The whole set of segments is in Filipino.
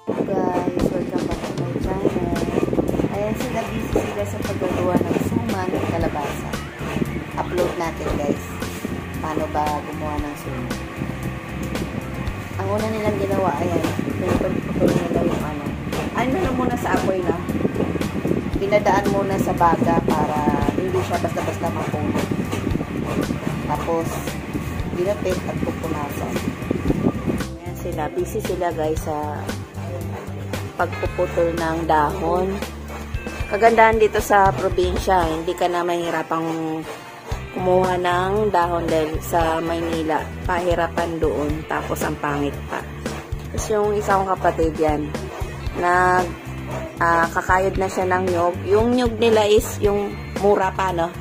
Guys, welcome back to my channel. Ayan sila, busy sila sa paggagawa ng suman ng kalabasa. Upload natin guys. Paano ba gumawa ng suman? Ang una nilang ginawa, ayan, pinapagpapagpapag nila yung ano. Ano na muna sa apoy na. Pinadaan muna sa baga para hindi siya basta-basta mapuno. Tapos, ginapit at pupunasan. Ayan sila, busy sila guys sa pagpuputol ng dahon. Kagandahan dito sa probinsya, hindi ka na mahirapang kumuha ng dahon dahil sa Maynila. Pahirapan doon, tapos ang pangit pa. Tapos yung isa kong kapatid yan, kakayod na siya ng nyug. Yung nyug nila is yung mura pa, no?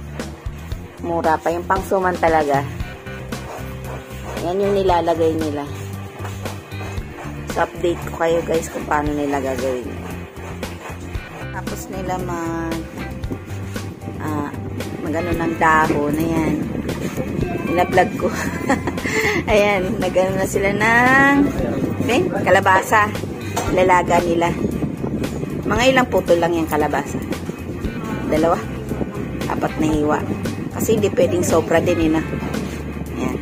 Mura pa, yung pangsuman talaga. Yan yung nilalagay nila. So, update ko kayo guys kung paano nila gagawin. Tapos nila magano ng dahon. Ayan. Ina-vlog ko. Ayan. Nagano na sila ng kalabasa. Lalaga nila. Mga ilang putol lang yung kalabasa. 2. 4 na hiwa. Kasi hindi pwedeng sobra din na. Ayan.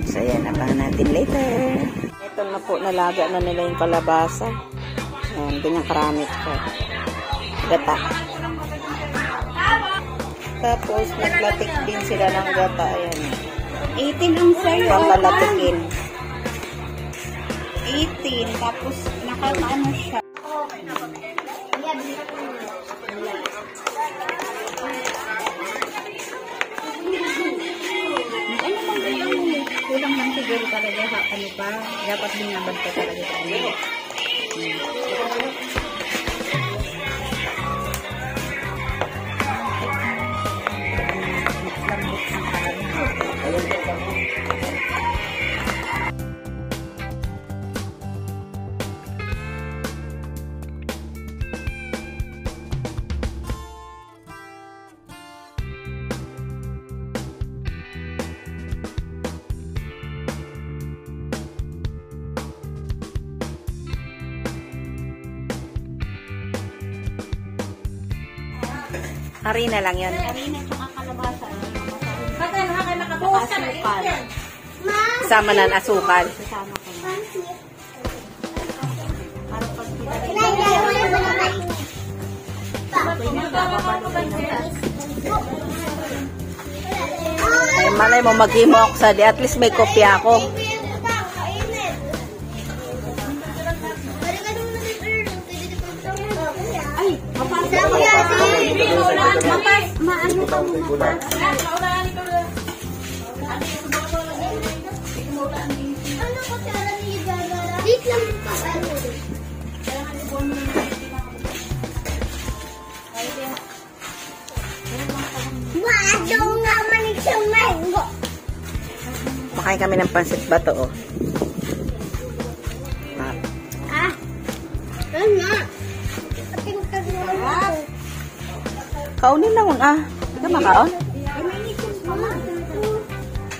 So, ayan. Abangan natin later. Ito na po, nalaga na nila yung kalabasa. Ayan, ganyang karami ko. Gata. Tapos, naglatik din sila ng gata. Ayan. 18 ang sa'yo. Papalatikin. 18. Tapos, nakakaano siya. Kulang lang siguro talaga ano pa. Dapat binabad ka talaga sa ano. Harina lang yun. Harina at kalabasa. Kagano ka nakapakasukal. Kasama na ang asukal. Kasama ko na. Ay, malay mo, mag-imo ako sa di. At least may kopya ako. Ay, mapasok ko yan. Maano ka mo mapas. Ano ko sa alam niya gagara? Dito lang pa ano. Wala nga manig sa mango. Makain kami ng pansit bato, oh. Ano? Kaunin lang, ah. Ito makaon?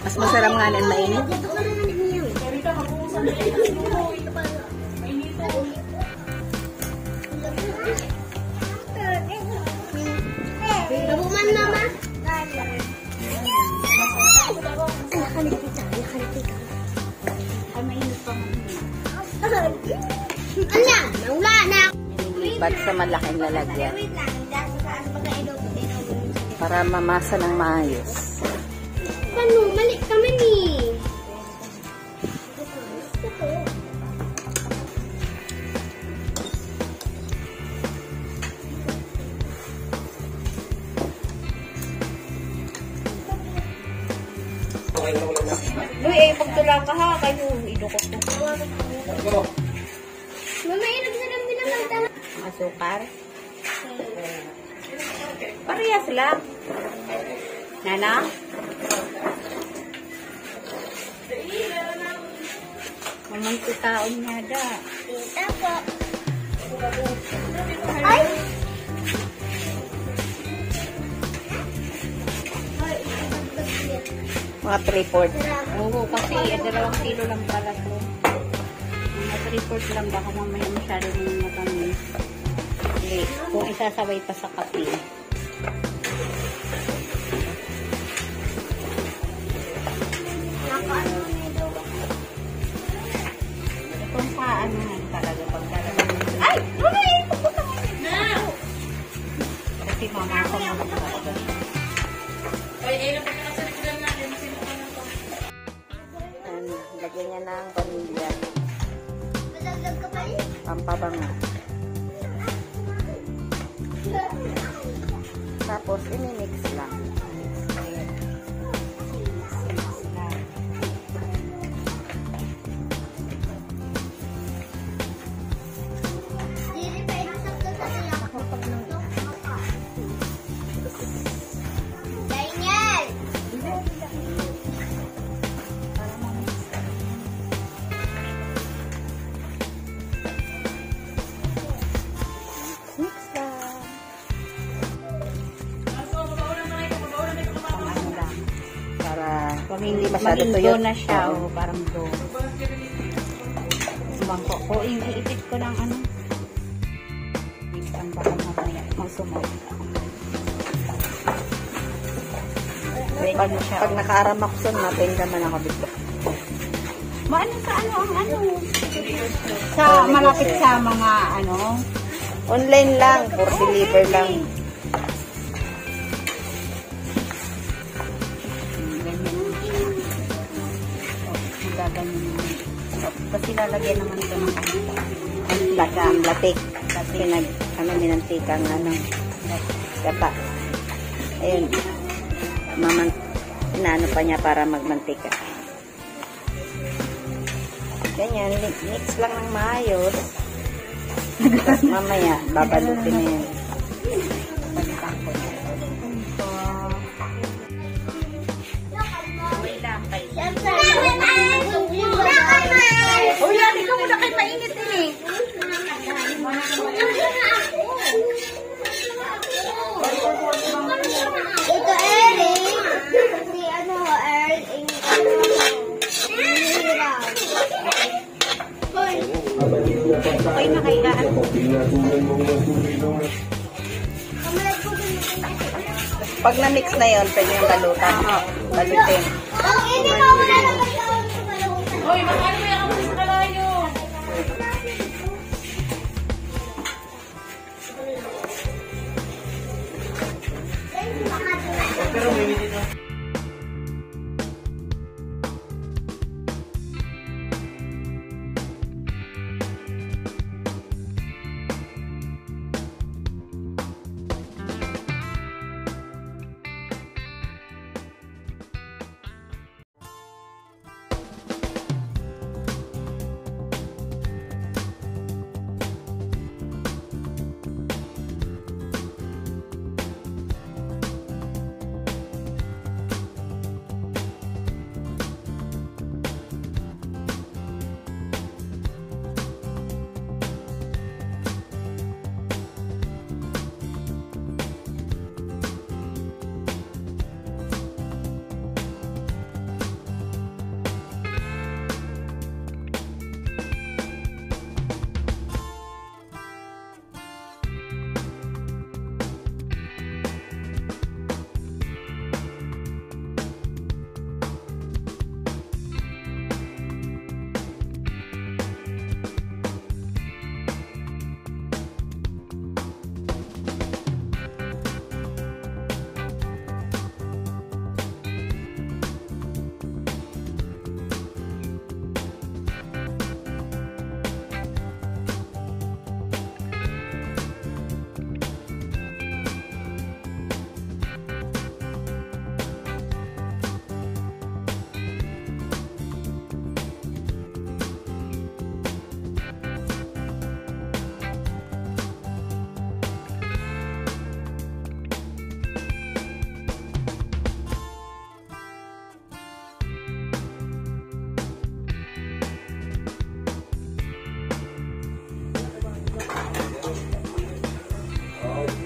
Mas masarap nga nang mainit. Labuman mama. Ala, nawala na. Nilipat sa malaking lalagyan. Para mamasa ng maayos. Ano, mali kami ni. Uy, pagtula ka ha, kayo idukot na. Mama, inog na lang binamanta. Asukar. Parehas lang. Nana? Mamang taon nga da. Tita po. Ay! Mga 3/4. Oo, kasi 2 kilo lang pala to. Mga report lang baka mamaya masyado nang matamis. Okay. Kung isasaway pa sa kape. Kung paano talaga pagkalaga. Ay! Ay! Pupunta mo! Kasi mama ako naman talaga. Lagyan niya ng vanilya. Pampabango. Tapos, imimix lang. Hindi masyado tuyot na siya, o parang do. Bangko ko, iipit ko ng ano. Ang baka mamaya, masumay. Pag nakaaramakson, mapenga man ako dito. Maano sa ano, ang ano? Sa malapit sa mga ano? Online lang, for deliver lang. Kasi lalagyan naman ito ng latik. Pinag, minantikang gata. Ayun. Inaano pa niya para magmantika. Ganyan, mix lang ng maayos. Tapos mamaya, babalutin na yan. Uy, yan, ikaw muna kayo mainit din eh. Ito, Eric. Si ano, Eric. Okay na kailangan. Pag na-mix na yun, pwede yung balutan. Balutin. Ang ini mo na naman sa Uy, magkano mo yung sa kalayo? Pero may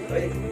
Right?